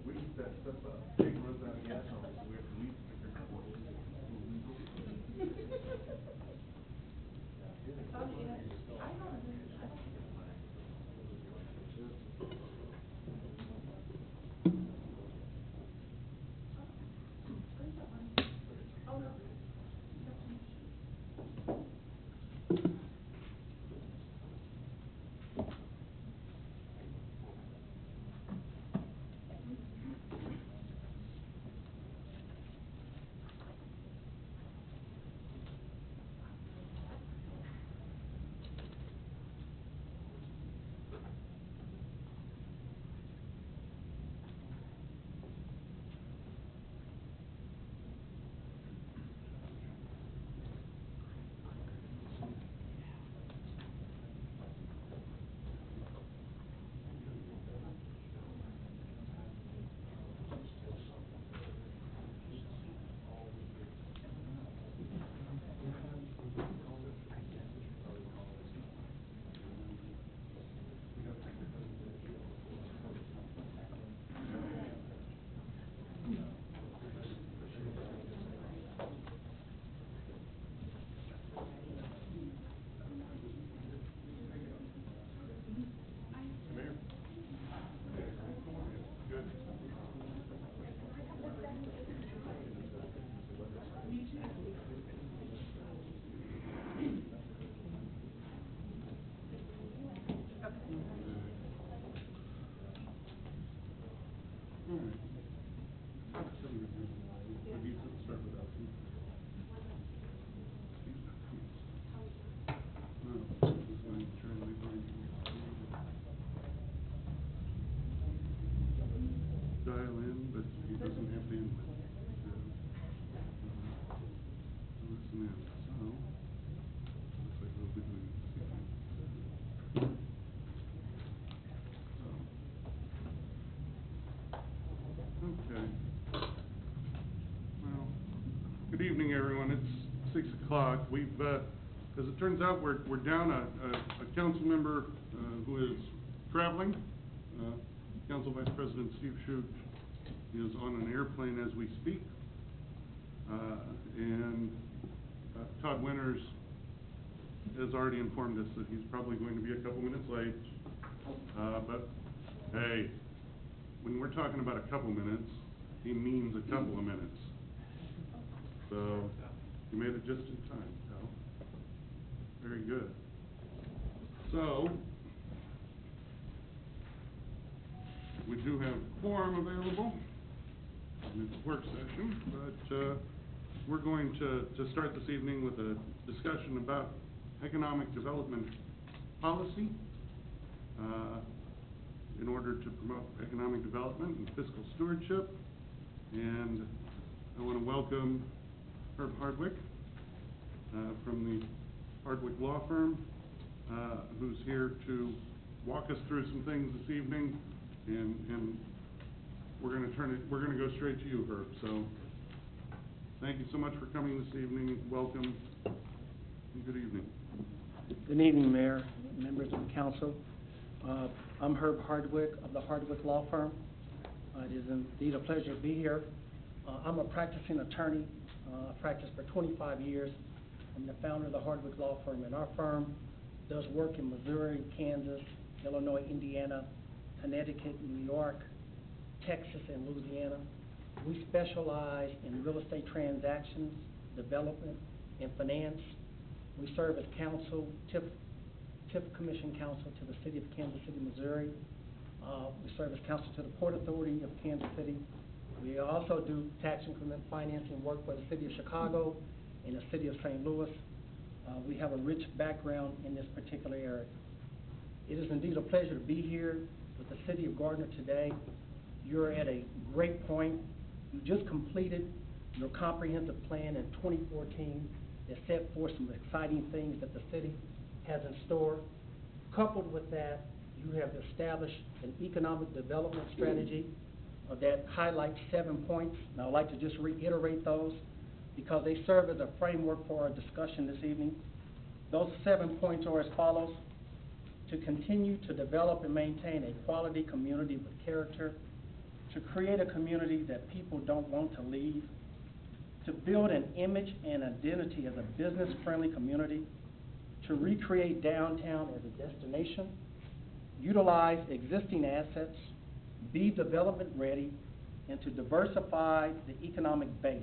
We eat that stuff up. Pig runs out of gas on us, so we have to leave to pick our horses. Dial in, but he doesn't have the input. Listen in. So, looks like we'll be doing it this evening. Okay. Well, good evening, everyone. It's 6 o'clock. We've, as it turns out, we're down a council member who is traveling. Council Vice President Steve Shute is on an airplane as we speak. And Todd Winters has already informed us that he's probably going to be a couple minutes late. But, hey, when we're talking about a couple minutes, he means a couple of minutes. So, you made it just in time, pal. Very good. So, we do have quorum available in this work session, but we're going to start this evening with a discussion about economic development policy in order to promote economic development and fiscal stewardship. And I want to welcome Herb Hardwick from the Hardwick Law Firm, who's here to walk us through some things this evening. And we're going to go straight to you, Herb. So thank you so much for coming this evening. Welcome and good evening. Good evening, Mayor, members of the council. I'm Herb Hardwick of the Hardwick Law Firm. It is indeed a pleasure to be here. I'm a practicing attorney. I've practiced for 25 years. I'm the founder of the Hardwick Law Firm, and our firm does work in Missouri, Kansas, Illinois, Indiana, Connecticut, New York, Texas, and Louisiana. We specialize in real estate transactions, development, and finance. We serve as counsel, TIF Commission counsel to the City of Kansas City, Missouri. We serve as counsel to the Port Authority of Kansas City. We also do tax increment financing work for the City of Chicago and the City of St. Louis. We have a rich background in this particular area. It is indeed a pleasure to be here with the City of Gardner today. You're at a great point. You just completed your comprehensive plan in 2014 that set forth some exciting things that the city has in store. Coupled with that, you have established an economic development strategy that highlights 7 points. And I'd like to just reiterate those because they serve as a framework for our discussion this evening. Those 7 points are as follows: to continue to develop and maintain a quality community with character to create a community that people don't want to leave, to build an image and identity as a business-friendly community, to recreate downtown as a destination, utilize existing assets, be development ready, and to diversify the economic base.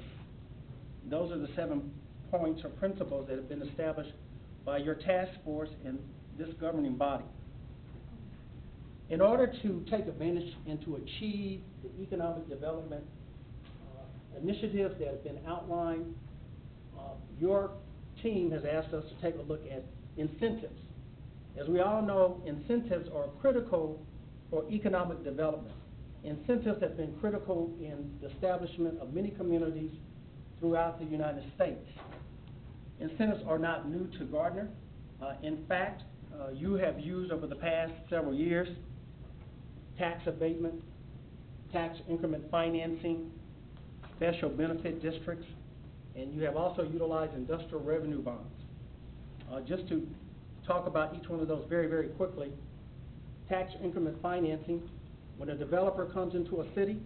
Those are the 7 points or principles that have been established by your task force and this governing body. In order to take advantage and to achieve the economic development initiatives that have been outlined, your team has asked us to take a look at incentives. As we all know, incentives are critical for economic development. Incentives have been critical in the establishment of many communities throughout the United States. Incentives are not new to Gardner. In fact, you have used over the past several years tax abatement, tax increment financing, special benefit districts, and you have also utilized industrial revenue bonds. Just to talk about each one of those very, very quickly, tax increment financing, when a developer comes into a city,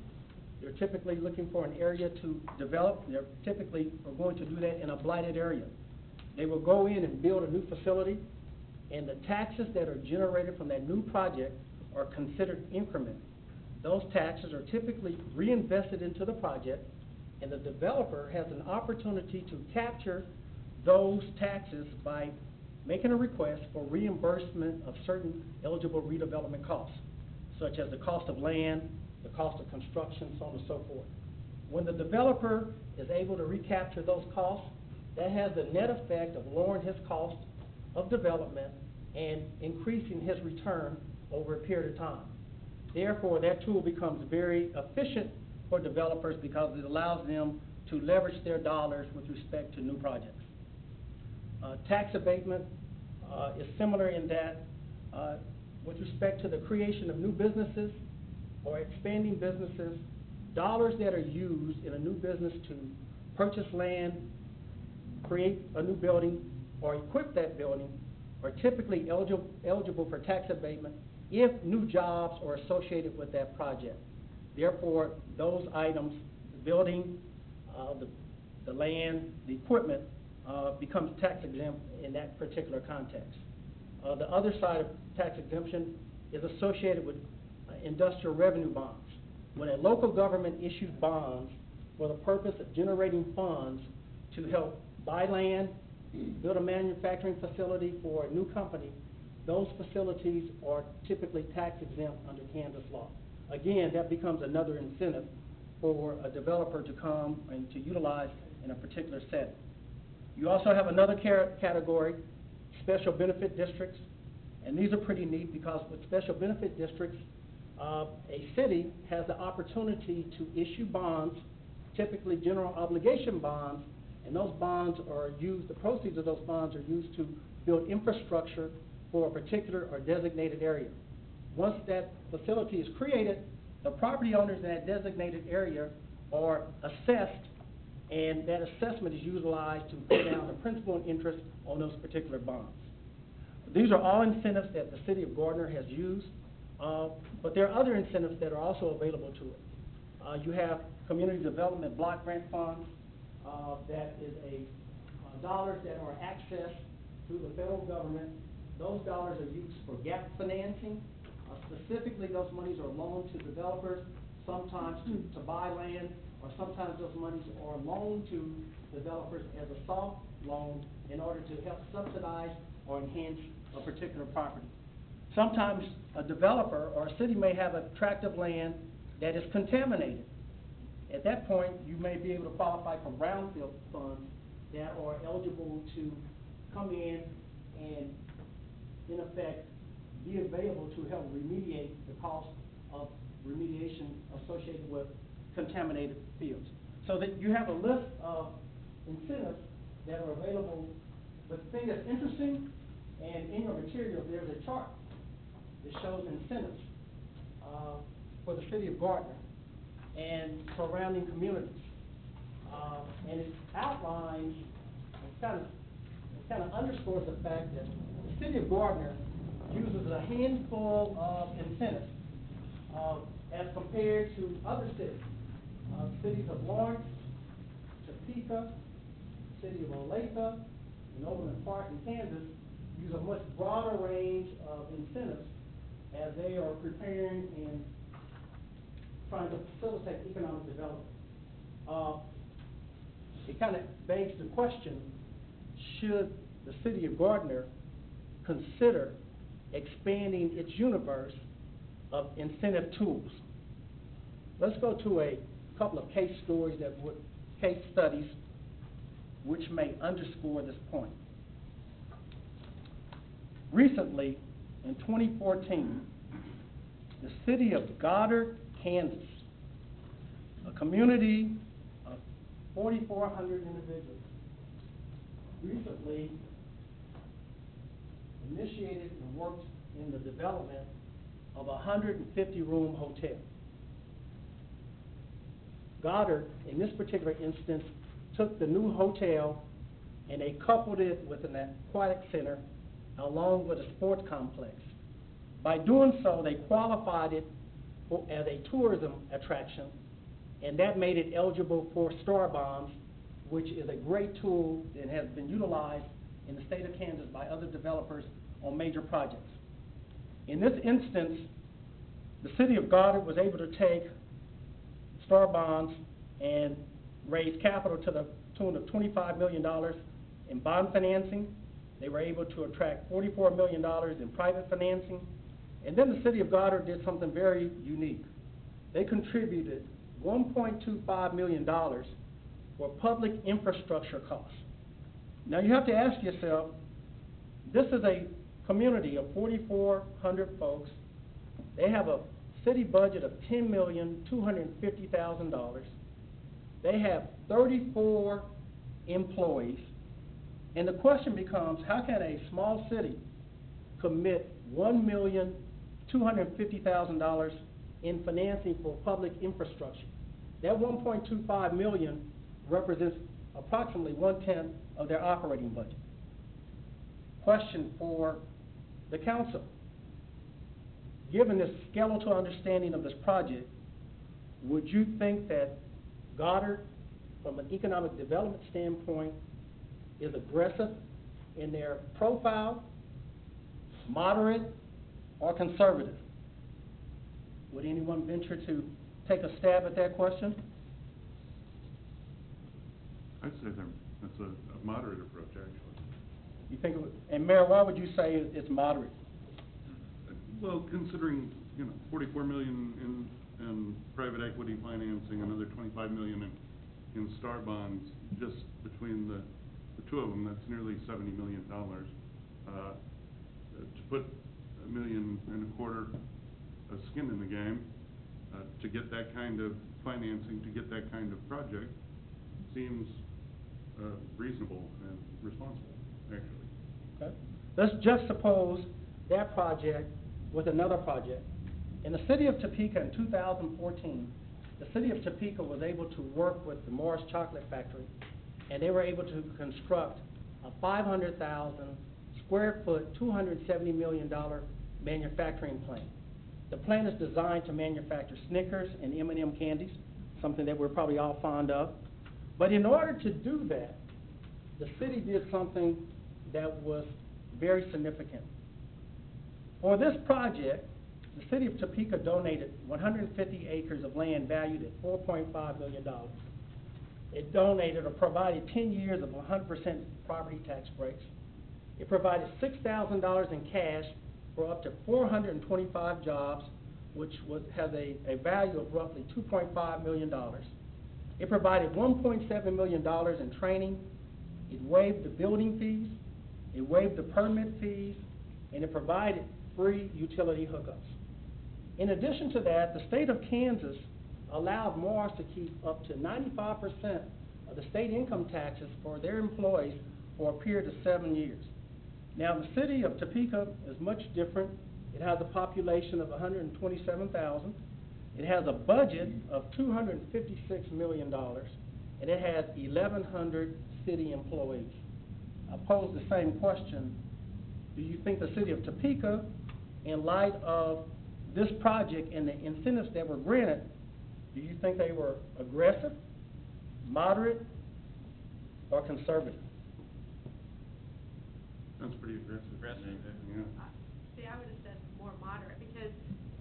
they're typically looking for an area to develop. They're typically are going to do that in a blighted area. They will go in and build a new facility, and the taxes that are generated from that new project are considered increment. Those taxes are typically reinvested into the project, and the developer has an opportunity to capture those taxes by making a request for reimbursement of certain eligible redevelopment costs, such as the cost of land, the cost of construction, so on and so forth. When the developer is able to recapture those costs, that has the net effect of lowering his cost of development and increasing his return over a period of time. Therefore, that tool becomes very efficient for developers because it allows them to leverage their dollars with respect to new projects. Tax abatement is similar in that with respect to the creation of new businesses or expanding businesses, dollars that are used in a new business to purchase land, create a new building, or equip that building are typically eligible for tax abatement if new jobs are associated with that project. Therefore, those items, the building, the land, the equipment, becomes tax exempt in that particular context. The other side of tax exemption is associated with industrial revenue bonds. When a local government issues bonds for the purpose of generating funds to help buy land, build a manufacturing facility for a new company, those facilities are typically tax exempt under Kansas law. Again, that becomes another incentive for a developer to come and to utilize in a particular setting. You also have another category, special benefit districts, and these are pretty neat because with special benefit districts, a city has the opportunity to issue bonds, typically general obligation bonds, and those bonds are used, the proceeds of those bonds are used to build infrastructure for a particular or designated area. Once that facility is created, the property owners in that designated area are assessed, and that assessment is utilized to pay down the principal and interest on those particular bonds. These are all incentives that the city of Gardner has used, but there are other incentives that are also available to it. You have community development block grant funds, that is dollars that are accessed through the federal government. Those dollars are used for gap financing. Specifically, those monies are loaned to developers, sometimes to buy land, or sometimes those monies are loaned to developers as a soft loan in order to help subsidize or enhance a particular property. Sometimes a developer or a city may have a tract of land that is contaminated. At that point, you may be able to qualify for brownfield funds that are eligible to come in and, in effect, be available to help remediate the cost of remediation associated with contaminated fields. So that you have a list of incentives that are available. But the thing that's interesting, and in your materials, there's a chart that shows incentives for the city of Gardner and surrounding communities. And it outlines, it kind of underscores the fact that the city of Gardner uses a handful of incentives. as compared to other cities. Cities of Lawrence, Topeka, city of Olathe, and Overland Park in Kansas use a much broader range of incentives as they are preparing and trying to facilitate economic development. It kind of begs the question, should the city of Gardner consider expanding its universe of incentive tools? Let's go to a couple of case studies which may underscore this point. Recently, in 2014, the city of Goddard, Kansas, a community of 4,400 individuals, recently initiated and worked in the development of a 150-room hotel. Goddard, in this particular instance, took the new hotel and they coupled it with an aquatic center along with a sports complex. By doing so, they qualified it as a tourism attraction, and that made it eligible for STAR bonds, which is a great tool that has been utilized in the state of Kansas by other developers on major projects. In this instance, the city of Goddard was able to take STAR bonds and raise capital to the tune of $25 million in bond financing. They were able to attract $44 million in private financing. And then the city of Goddard did something very unique. They contributed $1.25 million for public infrastructure costs. Now you have to ask yourself, this is a community of 4,400 folks. They have a city budget of $10,250,000. They have 34 employees. And the question becomes, how can a small city commit $1,250,000 in financing for public infrastructure? That $1.25 million represents approximately 1/10 of their operating budget. Question for the council. Given this skeletal understanding of this project, would you think that Goddard, from an economic development standpoint, is aggressive in their profile, moderate, or conservative? Would anyone venture to take a stab at that question? I'd say that's a moderate approach, actually. You think it would, and Mayor, why would you say it's moderate? Well, considering, $44 million in private equity financing, another $25 million in STAR bonds, just between the two of them, that's nearly $70 million. To put $1.25 million of skin in the game, to get that kind of financing, to get that kind of project, seems reasonable and responsible, actually. Okay. Let's juxtapose that project with another project. In the city of Topeka in 2014, the city of Topeka was able to work with the Morris Chocolate Factory, and they were able to construct a 500,000 square foot, $270 million manufacturing plant. The plant is designed to manufacture Snickers and M&M candies, something that we're probably all fond of. But in order to do that, the city did something that was very significant. For this project, the city of Topeka donated 150 acres of land valued at $4.5 million. It donated or provided 10 years of 100% property tax breaks. It provided $6,000 in cash for up to 425 jobs, which has a value of roughly $2.5 million. It provided $1.7 million in training. It waived the building fees. It waived the permit fees, and it provided free utility hookups. In addition to that, the state of Kansas allowed Morris to keep up to 95% of the state income taxes for their employees for a period of 7 years. Now, the city of Topeka is much different. It has a population of 127,000. It has a budget of $256 million, and it has 1,100 city employees. I pose the same question. Do you think the city of Topeka, in light of this project and the incentives that were granted, do you think they were aggressive, moderate, or conservative? Sounds pretty aggressive. Yeah. See, I would have said more moderate, because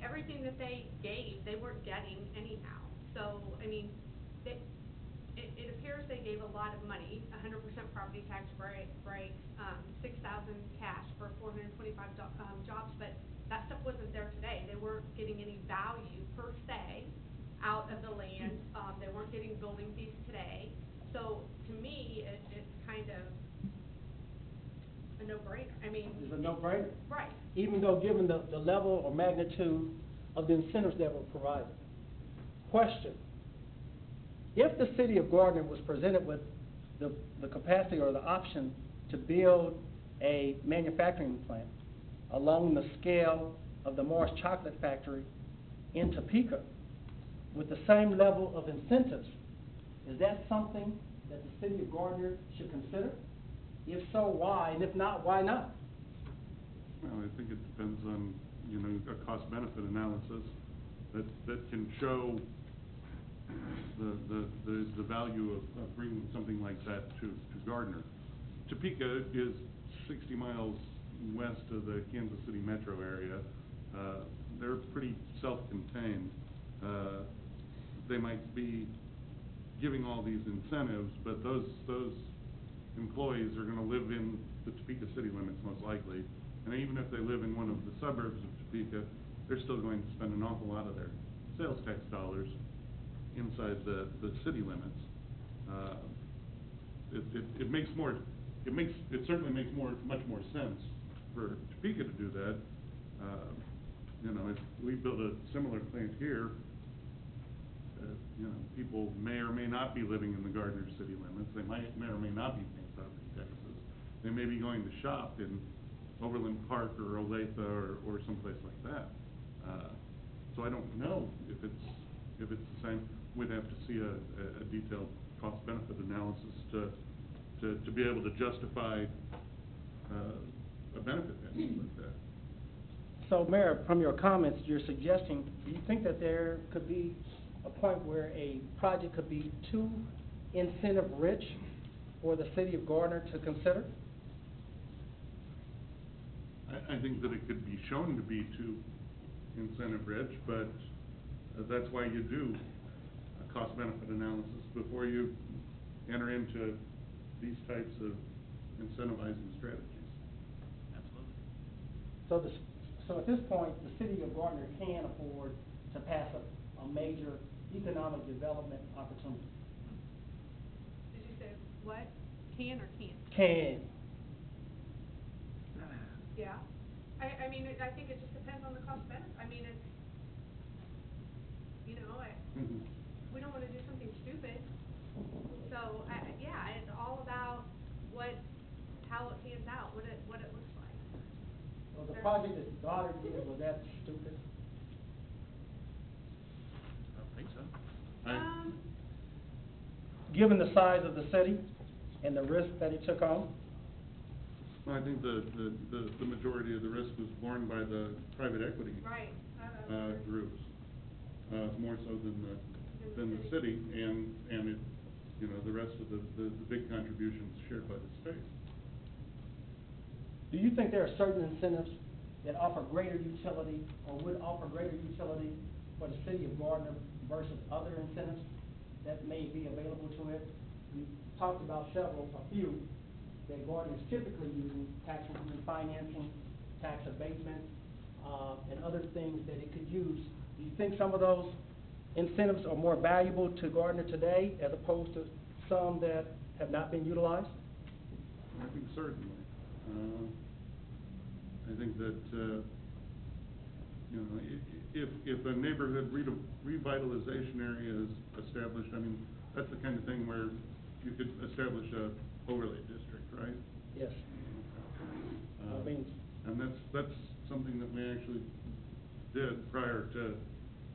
everything that they gave, they weren't getting anyhow. So, I mean, it appears they gave a lot of money, 100% property tax break, 6,000 cash for 425 jobs, but that stuff wasn't there today. They weren't getting any value per se out of the land. They weren't getting building fees today. So, to me, it's kind of a no-brainer. I mean. It's a no-brainer. Right. Even though given the level or magnitude of the incentives that were provided. Question: if the city of Gardner was presented with the capacity or the option to build a manufacturing plant along the scale of the Morris Chocolate Factory in Topeka with the same level of incentives, is that something that the city of Gardner should consider? If so, why? And if not, why not? Well, I think it depends on, you know, a cost-benefit analysis that can show the value of bringing something like that to Gardner. Topeka is 60 miles west of the Kansas City metro area. They're pretty self-contained. They might be giving all these incentives, but those employees are going to live in the Topeka city limits most likely. And even if they live in one of the suburbs of Topeka, they're still going to spend an awful lot of their sales tax dollars inside the city limits. It certainly makes much more sense for Topeka to do that. You know, if we build a similar plant here, you know, people may or may not be living in the Gardner city limits. They may or may not be paying property taxes. They may be going to shop in Overland Park or Olathe or someplace like that. So I don't know if it's the same. We'd have to see a detailed cost-benefit analysis to be able to justify a benefit package like that. So, Mayor, from your comments, you're suggesting, do you think that there could be a point where a project could be too incentive-rich for the city of Gardner to consider? I think that it could be shown to be too incentive-rich, but that's why you do a cost-benefit analysis before you enter into these types of incentivizing strategies. Absolutely. So at this point, the city of Gardner can afford to pass a major economic development opportunity. Did you say what? Can or can't? Can. Yeah. I mean, I think it just depends on the cost benefit. I mean, it's, you know, we don't want to do something stupid. So, yeah, it's all about how it pans out, what it looks like. Well, the project that Goddard did, was that stupid? I don't think so. Given the size of the city and the risk that he took on? Well, I think the majority of the risk was borne by the private equity Right. groups, more so than the city, and it, you know, the rest of the big contributions shared by the state. Do you think there are certain incentives that offer greater utility or would offer greater utility for the city of Gardner versus other incentives that may be available to it? You talked about a few that Gardner is typically using: tax refinancing, tax abatement, and other things that it could use. Do you think some of those incentives are more valuable to Gardner today as opposed to some that have not been utilized? I think certainly. I think that, you know, if a neighborhood revitalization area is established, I mean, that's the kind of thing where you could establish a overlay district, right? Yes. And that's something that we actually did prior to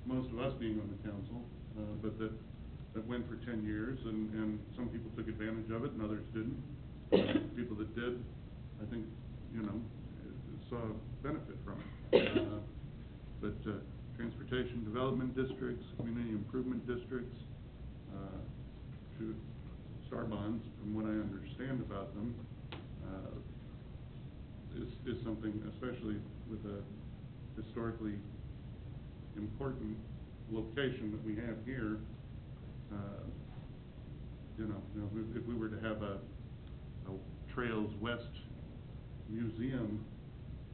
most of us being on the council, but that went for 10 years, and some people took advantage of it and others didn't. People that did, I think, you know, saw benefit from it. but, transportation development districts, community improvement districts, to star bonds, from what I understand about them, is something, especially with a historically important location that we have here. If we were to have a Trails West Museum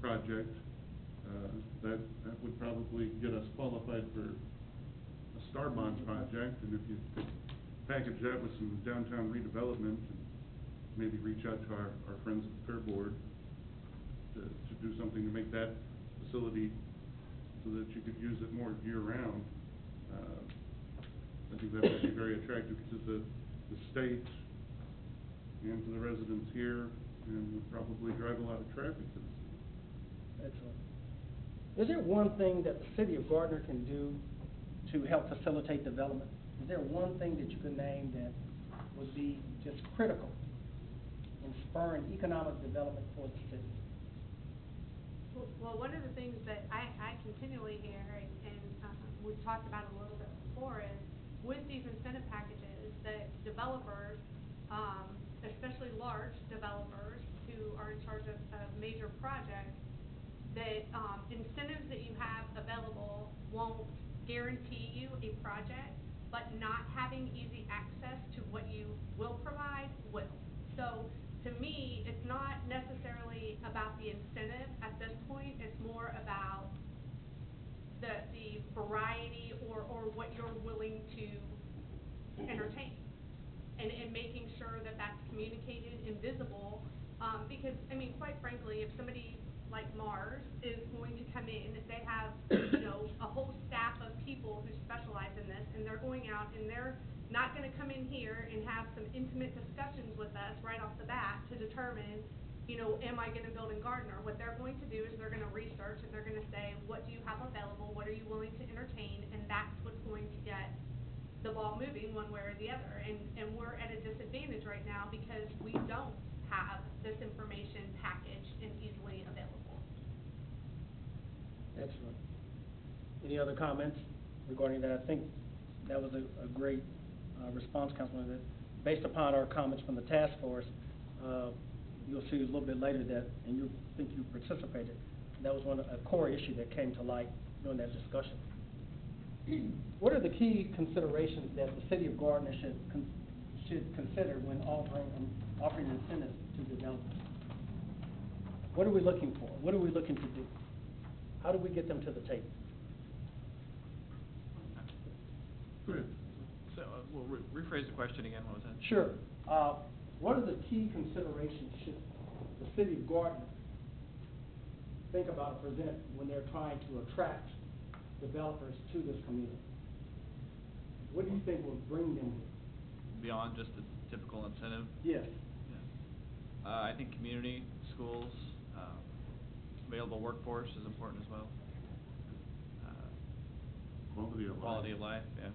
project, that would probably get us qualified for a star bonds project, and if you could package that with some downtown redevelopment, and maybe reach out to our friends at the Fair Board to do something to make that facility so that you could use it more year-round. I think that would be very attractive to the state and to the residents here, and would probably drive a lot of traffic to the city. Excellent. Is there one thing that the city of Gardner can do to help facilitate development? Is there one thing that you could name that would be just critical in spurring economic development for the city? Well, one of the things that I continually hear, and we've talked about it a little bit before, is with these incentive packages that developers, especially large developers who are in charge of major projects, that incentives that you have available won't guarantee you a project, but not having easy access to what you will provide will. So, to me, it's not necessarily about the incentive at this point. It's more about the variety or what you're willing to entertain, and making sure that that's communicated and visible. Because, I mean, quite frankly, if somebody like Mars is going to come in, they have, a whole staff of people who specialize in this, and they're going out and they're not going to come in here and have some intimate discussions with us right off the bat to determine, am I going to build in Gardner? What they're going to do is they're going to research, and they're going to say, what do you have available? What are you willing to entertain? And that's what's going to get the ball moving one way or the other. And we're at a disadvantage right now because we don't have this information packaged and easily available. Excellent. Any other comments regarding that? I think that was a great response, Councilman, that based upon our comments from the task force, you'll see a little bit later that, and you think you participated, that was a core issue that came to light during that discussion. What are the key considerations that the city of Gardner should consider when offering incentives to developers? What are we looking for? What are we looking to do? How do we get them to the table? Go ahead. So, we'll rephrase the question again. What was that? Sure. What are the key considerations should the city of Gardner think about or present when they're trying to attract developers to this community? What do you think will bring them here? Beyond just the typical incentive? Yes. Yeah. I think community, schools, available workforce is important as well. Quality of life. Quality of life, yeah.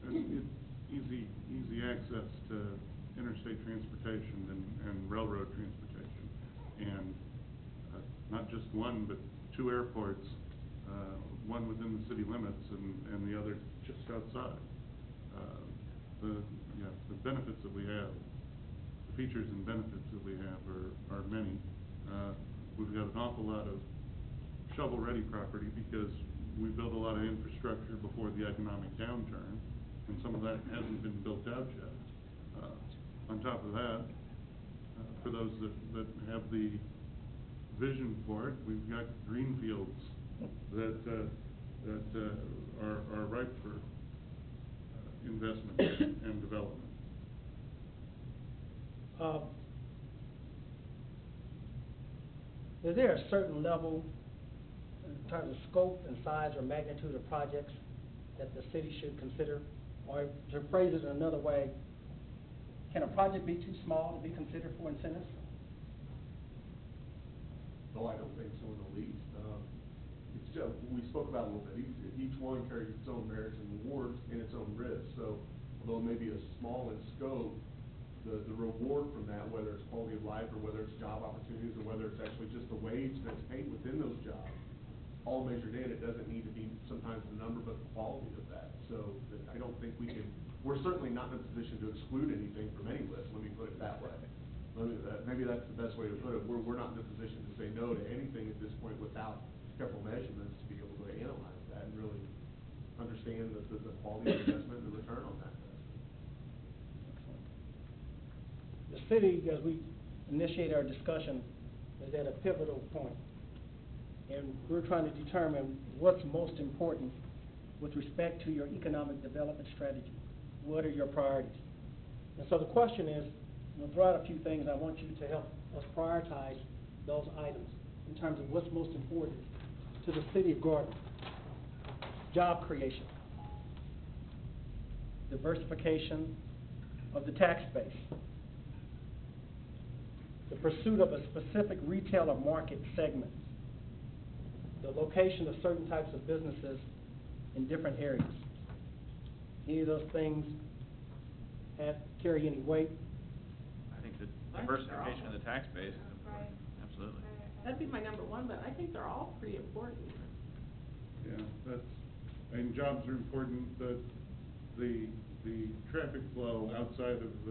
And easy access to interstate transportation and railroad transportation, and not just one, but two airports, one within the city limits and the other just outside. The benefits that we have, the features and benefits that we have are many. We've got an awful lot of shovel-ready property because we built a lot of infrastructure before the economic downturn, and some of that hasn't been built out yet. On top of that, for those that have the vision for it, we've got green fields that are ripe for investment and development. Is there a certain level in terms of scope and size or magnitude of projects that the city should consider? Or to phrase it another way, can a project be too small to be considered for incentives? No, I don't think so in the least. It's just, we spoke about it a little bit, each one carries its own merits and rewards and its own risks. So although it may be a small in scope, the reward from that, whether it's quality of life, or whether it's job opportunities, or whether it's actually just the wage that's paid within those jobs, all measured in, it doesn't need to be sometimes the number, but the quality of that. So, I don't think we can, we're certainly not in a position to exclude anything from any list, let me put it that way. Maybe that's the best way to put it, we're not in a position to say no to anything at this point without careful measurements to be able to analyze that and really understand the quality of the investment and the return on that investment. The city, as we initiate our discussion, is at a pivotal point. And we're trying to determine what's most important with respect to your economic development strategy. What are your priorities? And so the question is, I'm going to throw out a few things. I want you to help us prioritize those items in terms of what's most important to the city of Gordon. Job creation, diversification of the tax base, the pursuit of a specific retail or market segment, the location of certain types of businesses in different areas. Any of those things carry any weight? I think the I think they're diversification of all- the tax base is Right. important, absolutely. That'd be my number one, but I think they're all pretty important. Yeah, and jobs are important, the traffic flow outside of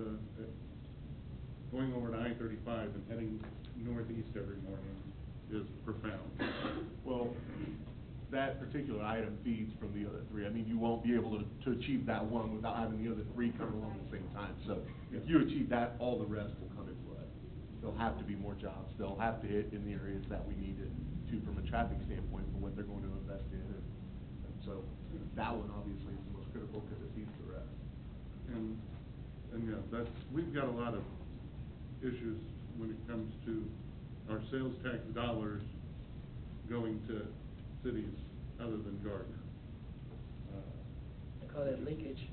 going over to I-35 and heading northeast every morning is profound. Well, that particular item feeds from the other three. I mean, you won't be able to achieve that one without having the other three come along at the same time. So if you achieve that, all the rest will come into play. There'll have to be more jobs. They'll have to hit in the areas that we need it to from a traffic standpoint for what they're going to invest in. And so that one obviously is the most critical because it feeds the rest. And yeah, we've got a lot of issues when it comes to our sales tax dollars going to cities other than Gardner. I call that leakage.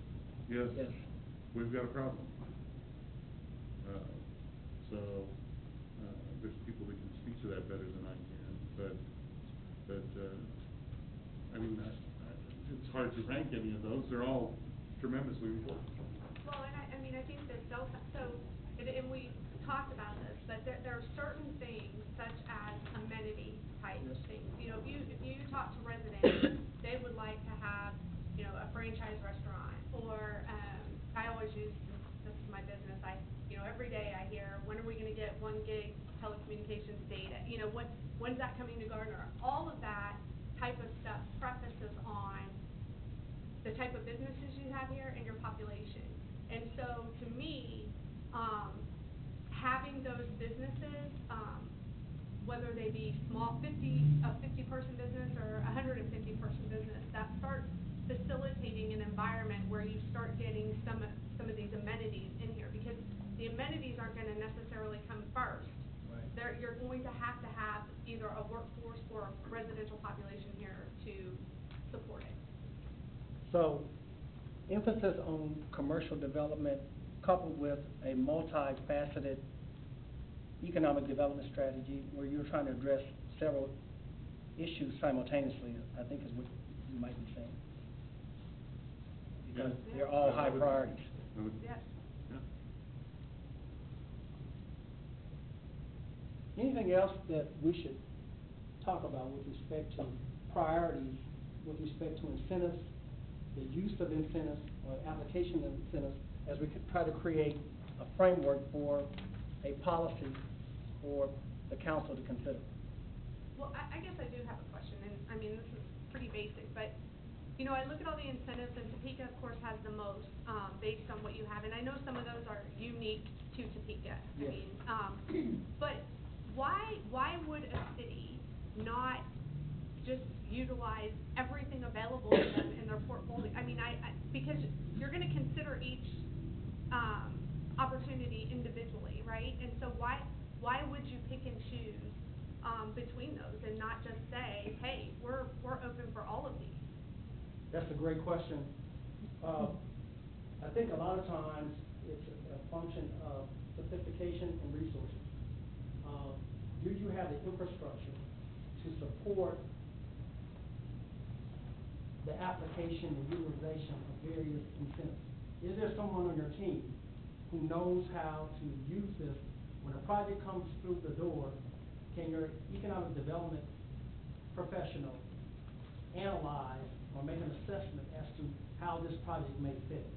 Yes, Yes. we've got a problem. There's people that can speak to that better than I can, but I mean, it's hard to rank any of those. They're all tremendously important. Well, and I mean, I think that and we talked about this, but there are certain things such as amenity type things. You know, if you talk to residents, they would like to have, a franchise restaurant, or, I always use, this is my business, every day I hear, when are we gonna get 1 gig telecommunications data? When's that coming to Gardner? All of that type of stuff prefaces on the type of businesses you have here and your population. And so, to me, having those businesses, whether they be small, 50-person business or 150-person business, that starts facilitating an environment where you start getting some of these amenities in here, because the amenities aren't going to necessarily come first. Right. You're going to have either a workforce or a residential population here to support it. So, emphasis on commercial development coupled with a multifaceted economic development strategy where you're trying to address several issues simultaneously, I think is what you might be saying. Because Yeah. they're all high I would- priorities. Yes. Yeah. Anything else that we should talk about with respect to priorities, with respect to incentives, the use of incentives or application of incentives, as we could try to create a framework for a policy for the council to consider? Well, I guess I do have a question, and I mean, this is pretty basic, but, I look at all the incentives, and Topeka, of course, has the most, based on what you have, and I know some of those are unique to Topeka. Yes. I mean, but why would a city not just utilize everything available to them in their portfolio? I mean, because you're gonna consider each, opportunity individually, right? And so why would you pick and choose, between those and not just say, hey, we're open for all of these? That's a great question. I think a lot of times it's a function of sophistication and resources. Do you have the infrastructure to support the application and utilization of various incentives? Is there someone on your team who knows how to use this. When a project comes through the door, can your economic development professional analyze or make an assessment as to how this project may fit?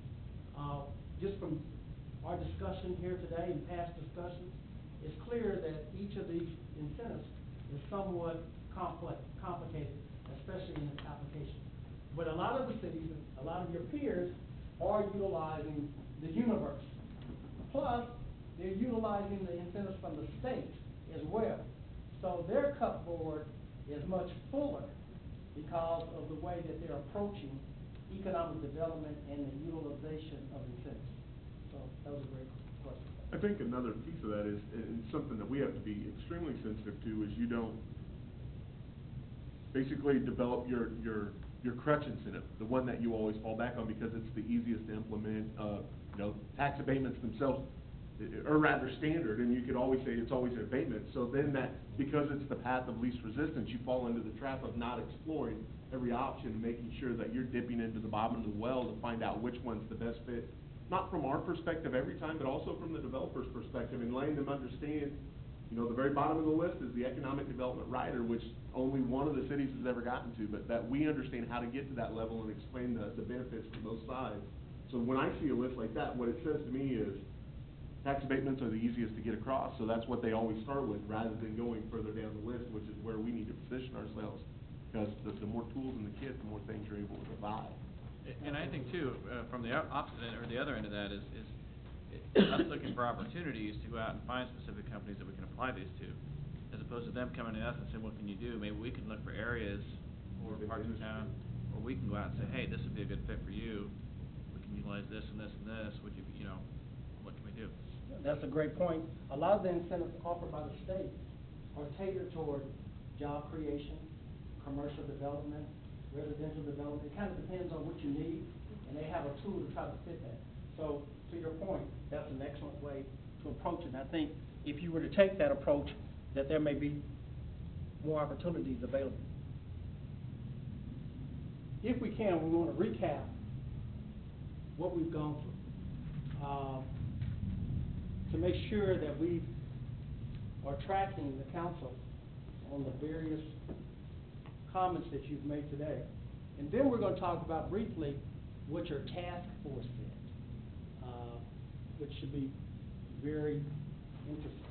Just from our discussion here today and past discussions, it's clear that each of these incentives is somewhat complicated, especially in its application. But a lot of the cities, a lot of your peers are utilizing the universe. Plus, they're utilizing the incentives from the state as well. So their cupboard is much fuller because of the way that they're approaching economic development and the utilization of incentives. So that was a great question. I think another piece of that is, and something that we have to be extremely sensitive to, is you don't basically develop your crutch incentive, the one that you always fall back on because it's the easiest to implement. Tax abatements themselves are rather standard, and you could always say it's always an abatement. So then that, because it's the path of least resistance, you fall into the trap of not exploring every option and making sure that you're dipping into the bottom of the well to find out which one's the best fit, not from our perspective every time, but also from the developer's perspective, and letting them understand, the very bottom of the list is the economic development rider, which only one of the cities has ever gotten to, but that we understand how to get to that level and explain the benefits from both sides. So when I see a list like that, what it says to me is tax abatements are the easiest to get across, so that's what they always start with, rather than going further down the list, which is where we need to position ourselves, because the more tools in the kit, the more things you're able to provide. And I think too, from the opposite end, or the other end of that is us looking for opportunities to go out and find specific companies that we can apply these to, as opposed to them coming to us and saying, what can you do? Maybe we can look for areas or parts of town where we can go out and say, hey, this would be a good fit for you. We can utilize this and this and this. Would you, what can we do? That's a great point. A lot of the incentives offered by the state are catered toward job creation, commercial development, residential development. It kind of depends on what you need, and they have a tool to try to fit that. So, to your point, that's an excellent way to approach it. And I think if you were to take that approach, that there may be more opportunities available. If we can, we want to recap what we've gone through to make sure that we are tracking the council on the various comments that you've made today. And then we're going to talk about briefly what your task force said, which should be very interesting.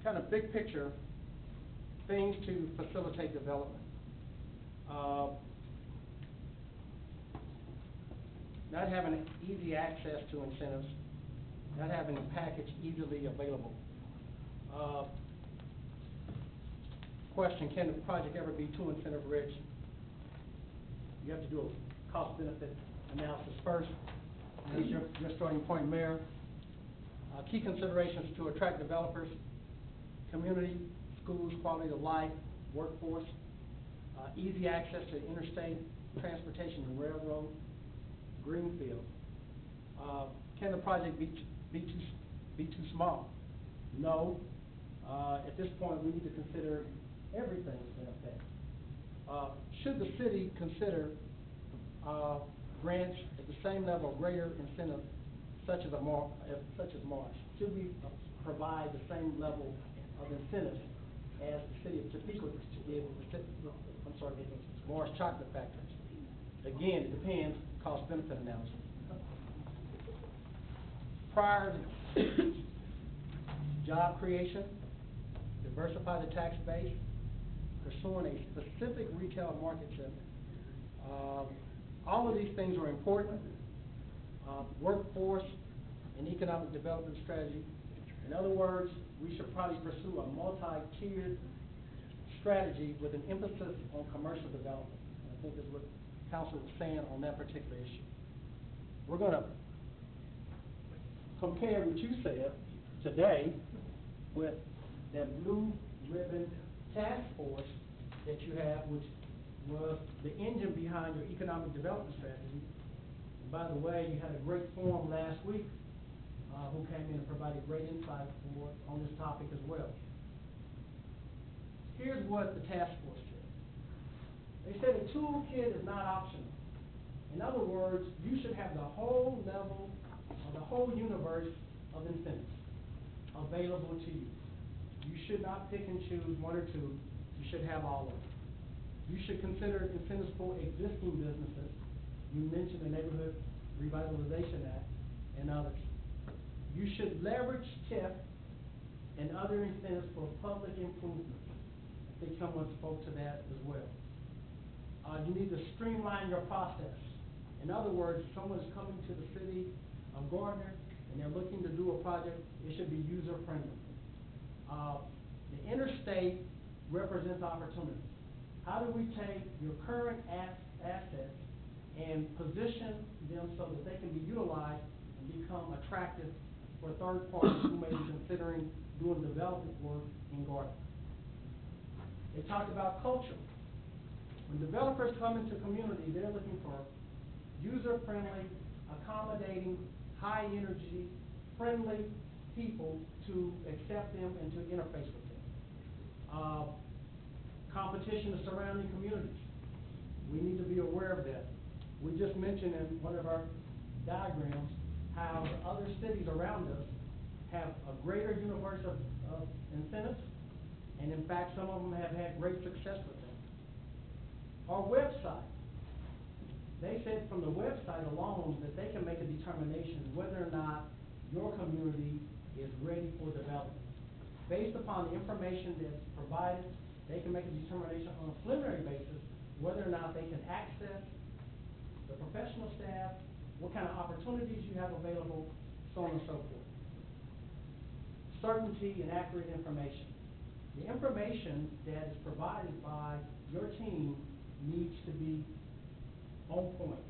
Kind of big picture, things to facilitate development. Not having easy access to incentives, not having a package easily available. Question, can the project ever be too incentive rich? You have to do a cost benefit analysis first. That's your starting point, Mayor. Key considerations to attract developers: community, schools, quality of life, workforce, easy access to interstate transportation and railroad, greenfield. Can the project be too small? No. At this point, we need to consider everything in effect. Should the city consider grants at the same level of greater incentive, such as Marsh? Should we provide the same level of incentives as the city of Topeka did with Marsh Chocolate Factory? Again, it depends, cost-benefit analysis. Prior to job creation, diversify the tax base, pursuing a specific retail market segment. All of these things are important. Workforce and economic development strategy. In other words, we should probably pursue a multi-tiered strategy with an emphasis on commercial development. I think that's what Council was saying on that particular issue. We're going to compare what you said today with that blue ribbon task force that you have, which was the engine behind your economic development strategy, And by the way, you had a great forum last week, who came in and provided great insight on this topic as well. Here's what the task force said. They said a toolkit is not optional. In other words, you should have the whole level, or the whole universe of incentives available to you. You should not pick and choose one or two. You should have all of them. You should consider incentives for existing businesses. You mentioned the Neighborhood Revitalization Act and others. You should leverage TIF and other incentives for public improvement. I think someone spoke to that as well. You need to streamline your process. In other words, if someone's coming to the city of Gardner and they're looking to do a project, it should be user-friendly. The interstate represents opportunity. How do we take your current assets and position them so that they can be utilized and become attractive for third parties who may be considering doing development work in Gardner? They talked about culture. When developers come into community, they're looking for user-friendly, accommodating, high-energy, friendly people to accept them and to interface with them. Competition of surrounding communities. We need to be aware of that. We just mentioned in one of our diagrams how other cities around us have a greater universe of incentives, and in fact, some of them have had great success with them. Our website. They said from the website alone that they can make a determination whether or not your community is ready for development. Based upon the information that's provided, they can make a determination on a preliminary basis whether or not they can access the professional staff, what kind of opportunities you have available, so on and so forth. Certainty and accurate information. The information that is provided by your team needs to be on point.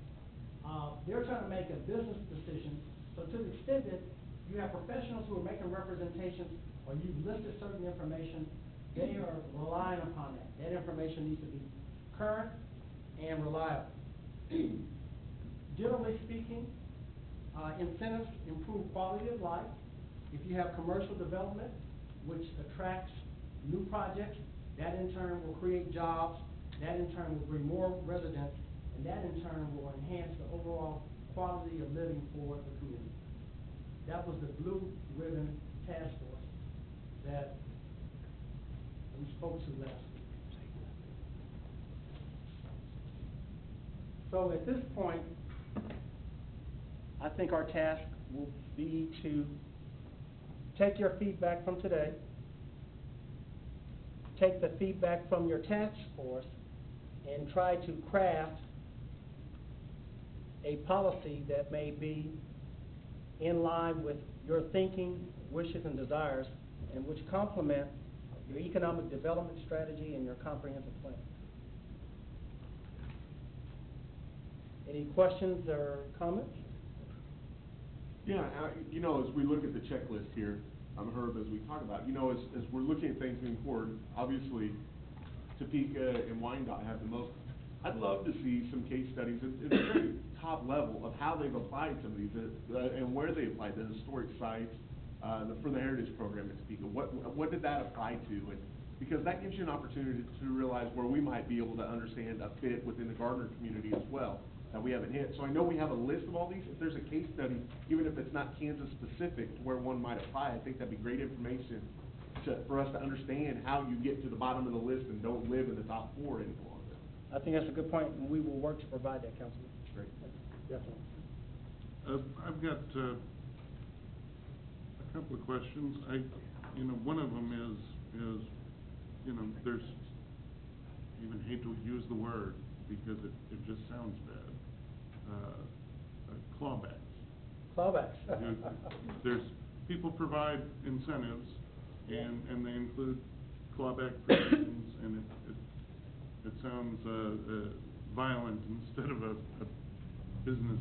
They're trying to make a business decision, so to the extent that you have professionals who are making representations or you've listed certain information, they are relying upon that. That information needs to be current and reliable. Generally speaking, incentives improve quality of life. If you have commercial development, which attracts new projects, that in turn will create jobs, that in turn will bring more residents, and that in turn will enhance the overall quality of living for the community. That was the Blue Ribbon Task Force that we spoke to last week. So at this point, I think our task will be to take your feedback from today, take the feedback from your task force, and try to craft a policy that may be in line with your thinking, wishes, and desires, and which complement your economic development strategy and your comprehensive plan. Any questions or comments? Yeah, you know, as we look at the checklist here, Herb, as we talk about, you know, as we're looking at things moving forward, obviously Topeka and Wyandotte have the most. I'd love to see some case studies at the very top level of how they've applied some of these and where they applied the historic sites for the Heritage Program at Topeka. What did that apply to? And because that gives you an opportunity to realize where we might be able to understand a fit within the Gardner community as well that we haven't hit. So I know we have a list of all these. If there's a case study, even if it's not Kansas specific to where one might apply, I think that'd be great information for us to understand how you get to the bottom of the list and don't live in the top 4 any longer. I think that's a good point, and we will work to provide that, Councilman. Great. Definitely. I've got a couple of questions. One of them is, there's, I even hate to use the word because it just sounds bad. Clawbacks. Clawbacks. There's, people provide incentives, and they include clawback provisions, and it sounds violent instead of a business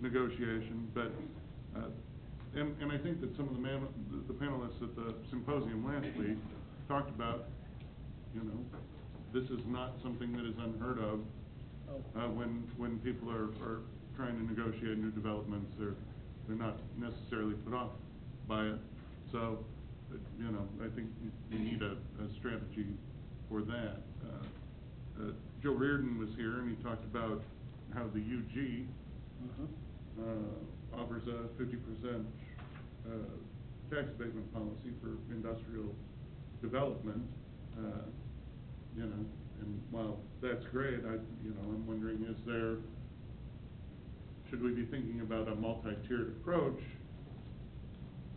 negotiation. But and I think that some of the panelists at the symposium last week talked about, this is not something that is unheard of when people are trying to negotiate new developments, they're not necessarily put off by it. So, you know, I think you need a strategy for that. Joe Reardon was here and he talked about how the UG offers a 50% tax abatement policy for industrial development. You know, and while that's great, I'm wondering, should we be thinking about a multi-tiered approach?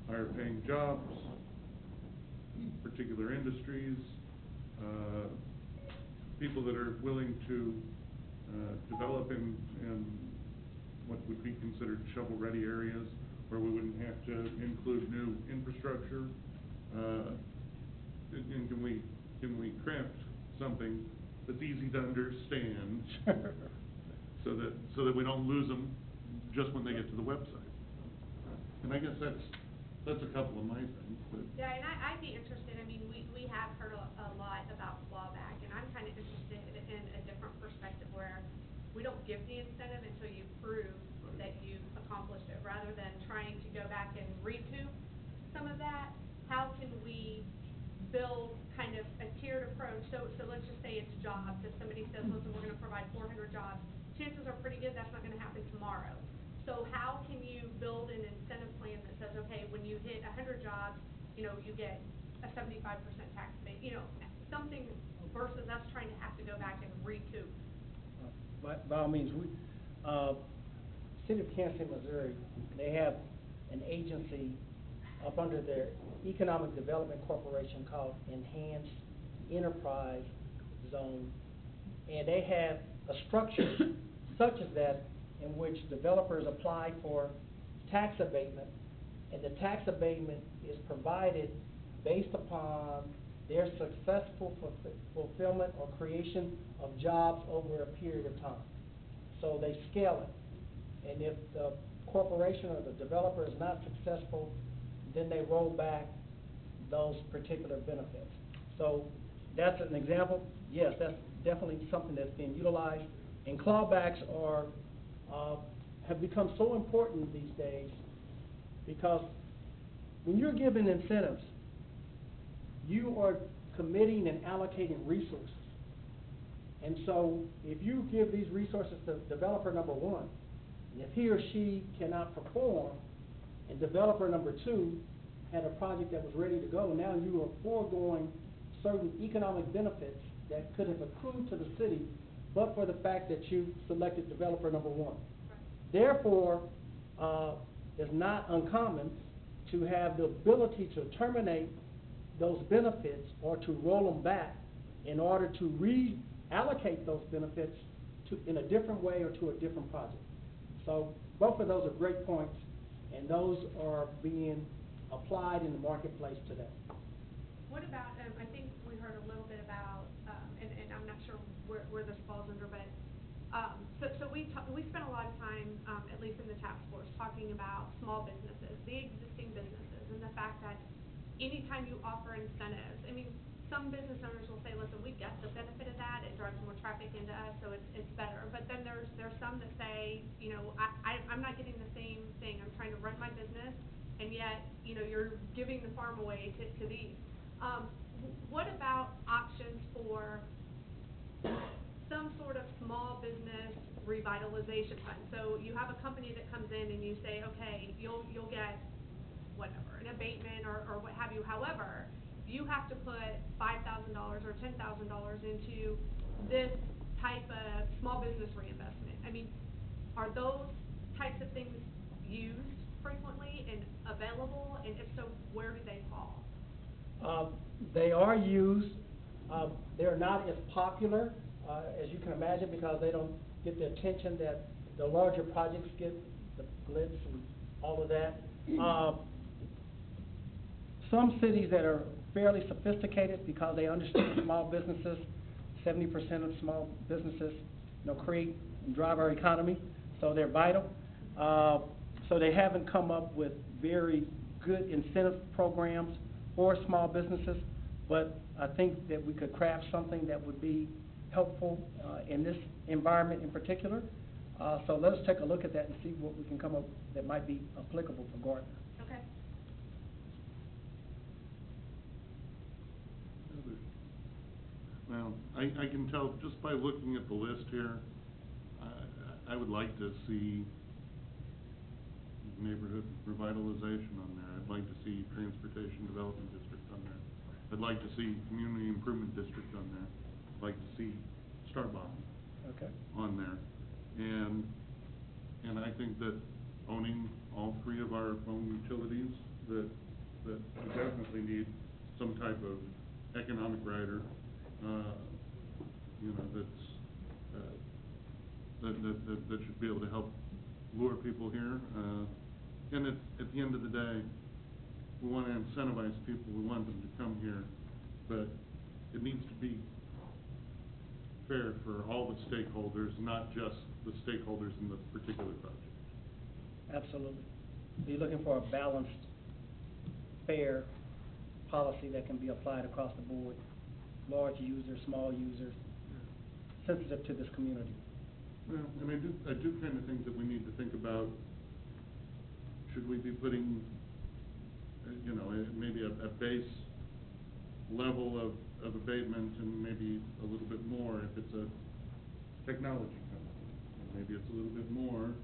Higher paying jobs, particular industries, people that are willing to develop in what would be considered shovel-ready areas where we wouldn't have to include new infrastructure. And can we craft something that's easy to understand so that we don't lose them just when they get to the website? And I guess that's a couple of my things, but. Yeah, and I'd be interested, I mean, we have heard a lot about clawback, and I'm kind of interested in a different perspective where we don't give the incentive until you prove that you've accomplished it, rather than trying to go back and recoup some of that. How can we build kind of a tiered approach? So let's just say it's jobs. If somebody says, listen, we're gonna provide 400 jobs, chances are pretty good that's not gonna happen tomorrow. So how can you build an incentive plan that says, okay, when you hit 100 jobs, you know, you get a 75% tax rebate, you know, something versus us trying to have to go back and recoup. By all means, City of Kansas City, Missouri, they have an agency up under their Economic Development Corporation called Enhanced Enterprise Zone, and they have a structure such as that in which developers apply for tax abatement, and the tax abatement is provided based upon their successful fulfillment or creation of jobs over a period of time. So they scale it, and if the corporation or the developer is not successful, then they roll back those particular benefits. So that's an example. Yes, that's definitely something that's being utilized, and clawbacks have become so important these days because when you're given incentives, you are committing and allocating resources. And so if you give these resources to developer number one, and if he or she cannot perform, and developer number two had a project that was ready to go, now you are foregoing certain economic benefits that could have accrued to the city, but for the fact that you selected developer number one. Right. Therefore, it's not uncommon to have the ability to terminate those benefits or to roll them back in order to reallocate those benefits in a different way or to a different project. So both of those are great points, and those are being applied in the marketplace today. What about, I think we heard a little bit about, and I'm not sure where this falls under, but, so we spent a lot of time, at least in the task force, talking about small businesses, the existing businesses, and the fact that anytime you offer incentives, I mean, some business owners will say, listen, we get the benefit of that, it drives more traffic into us, so it's better. But then there's some that say, you know, I'm not getting the same thing, I'm trying to run my business, and yet, you know, you're giving the farm away to these. What about options for some sort of small business revitalization fund? So you have a company that comes in and you say, okay, you'll get whatever, an abatement or what have you. However, you have to put $5,000 or $10,000 into this type of small business reinvestment. I mean, are those types of things used frequently and available? And if so, where do they fall? They are used. They're not as popular, as you can imagine, because they don't get the attention that the larger projects get, the glitz and all of that. Some cities that are fairly sophisticated because they understand small businesses, 70% of small businesses, create and drive our economy, so they're vital. So they haven't come up with very good incentive programs for small businesses, but I think that we could craft something that would be helpful in this environment in particular. So let us take a look at that and see what we can come up that might be applicable for Gardner. Okay. Well, I can tell just by looking at the list here, I would like to see neighborhood revitalization on there. I'd like to see transportation development district on there. I'd like to see community improvement district on there. I'd like to see Starbottom Okay. on there. And I think that owning all three of our own utilities, that we definitely need some type of economic rider, you know, that should be able to help lure people here. And at the end of the day, we want to incentivize people, we want them to come here, but it needs to be fair for all the stakeholders, not just the stakeholders in the particular project. Absolutely. So you're looking for a balanced, fair policy that can be applied across the board, large users, small users, sensitive to this community. Well, and I do kind of think that we need to think about, should we be putting, you know, maybe a base level of abatement and maybe a little bit more if it's a technology company. And maybe it's a little bit more,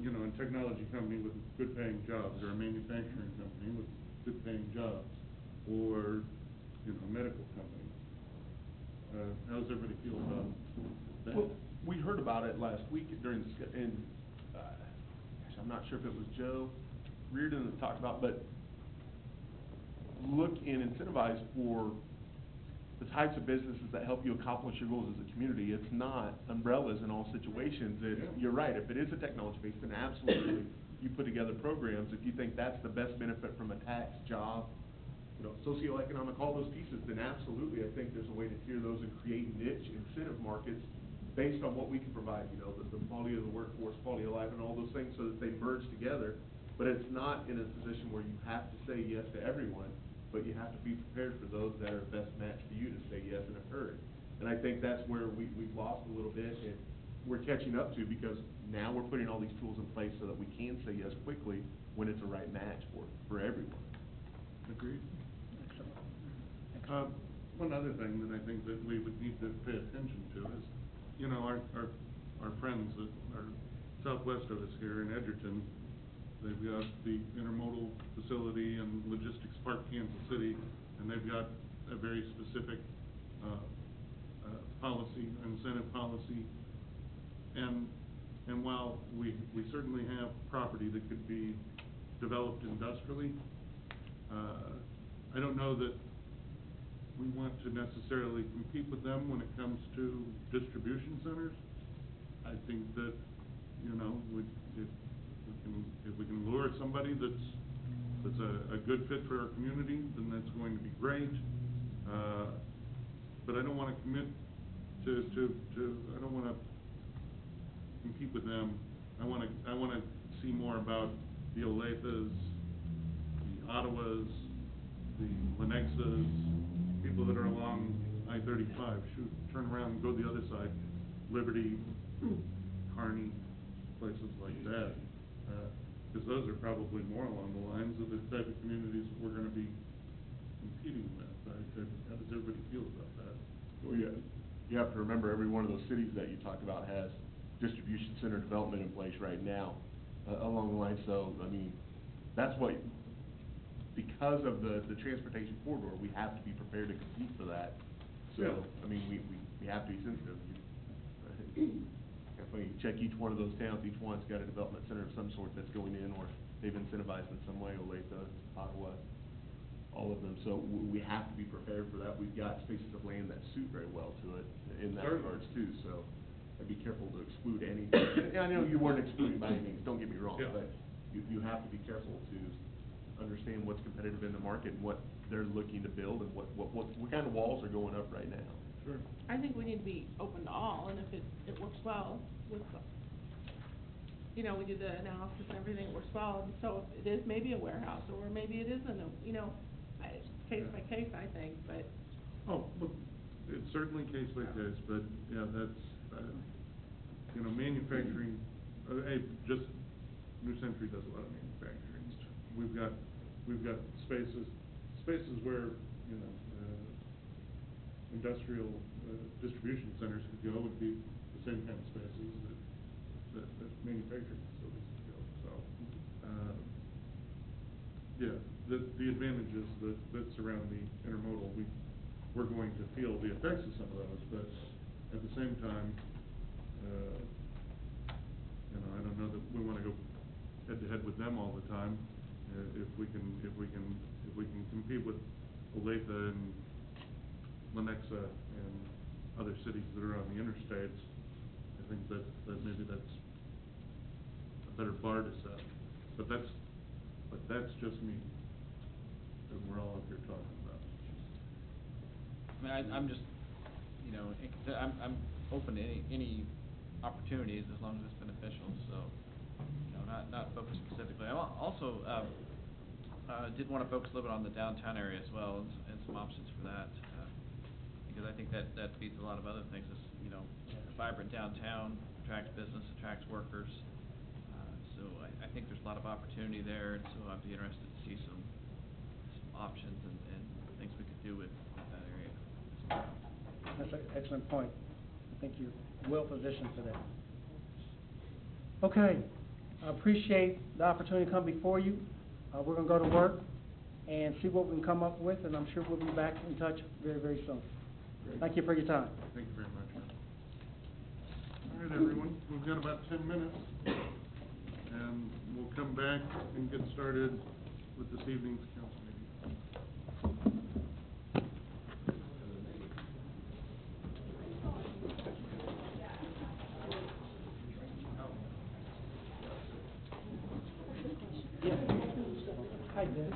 you know, a technology company with good paying jobs, or a manufacturing company with good paying jobs, or, you know, a medical company. How does everybody feel about that? Well, we heard about it last week during, and, gosh, I'm not sure if it was Joe Reardon that talked about, but look and incentivize for the types of businesses that help you accomplish your goals as a community. It's not umbrellas in all situations. It's, you're right, if it is a technology base, then absolutely, you put together programs. If you think that's the best benefit from a tax, job, you know, socioeconomic, all those pieces, then absolutely, I think there's a way to tier those and create niche incentive markets based on what we can provide, you know, the quality of the workforce, quality of life, and all those things, so that they merge together. But it's not in a position where you have to say yes to everyone, but you have to be prepared for those that are best matched for you to say yes in a hurry. And I think that's where we've lost a little bit, and we're catching up to, because now we're putting all these tools in place so that we can say yes quickly when it's a right match for everyone. Agreed. Excellent. One other thing that I think that we would need to pay attention to is, you know, our friends that are southwest of us here in Edgerton, they've got the intermodal facility and logistics park Kansas City, and they've got a very specific policy, incentive policy. And while we certainly have property that could be developed industrially, I don't know that we want to necessarily compete with them when it comes to distribution centers. I think that, you know, if we can lure somebody that's a good fit for our community, then that's going to be great. But I don't want to commit to I don't want to compete with them. I want to see more about the Olathes, the Ottawas, the Lenexas, people that are along I-35. Shoot, turn around and go the other side, Liberty, Kearney, places like that. Because those are probably more along the lines of the type of communities that we're going to be competing with. How does everybody feel about that? Well, yeah, you have to remember, every one of those cities that you talked about has distribution center development in place right now, along the line. So, I mean, that's what, because of the transportation corridor, we have to be prepared to compete for that. So, Yeah. I mean, we have to be sensitive. Definitely check each one of those towns. Each one's got a development center of some sort that's going in, or they've incentivized in some way, Olathe, Ottawa, all of them. So we have to be prepared for that. We've got spaces of land that suit very well to it in that regards too. So I'd be careful to exclude anything. And I know you weren't excluding by any means, don't get me wrong, Yeah. but you have to be careful to understand what's competitive in the market and what they're looking to build, and what kind of walls are going up right now. Sure. I think we need to be open to all, and if it works well with, you know, we do the analysis and everything, it works well, and so if it is maybe a warehouse, or maybe it isn't, you know, case by case, I think, but. Oh, look, it's certainly case by case, but, yeah, that's, you know, manufacturing, just, New Century does a lot of manufacturing. We've got spaces where, you know, industrial, distribution centers could go would be the same kind of spaces that manufacturing facilities could go, so, yeah, the advantages that surround the intermodal, we're going to feel the effects of some of those, but at the same time, you know, I don't know that we wanna go head-to-head with them all the time. If we can compete with Olathe and Lenexa and other cities that are on the interstates, I think that maybe that's a better bar to set. But that's just me, and we're all up here talking about. I mean, I'm just, you know, I'm open to any opportunities as long as it's beneficial, so, you know, not focused specifically. I also, did wanna focus a little bit on the downtown area as well, and some options for that, because I think that feeds a lot of other things, is, you know, a vibrant downtown attracts business, attracts workers, so I think there's a lot of opportunity there, and so I'd be interested to see some options and things we could do with that area as well. That's an excellent point. I think you're well positioned for that. Okay, I appreciate the opportunity to come before you. We're gonna go to work and see what we can come up with, and I'm sure we'll be back in touch very, very soon. Thank you for your time. Thank you very much. All right, everyone, we've got about 10 minutes, and we'll come back and get started with this evening's council meeting. Hi, Dennis.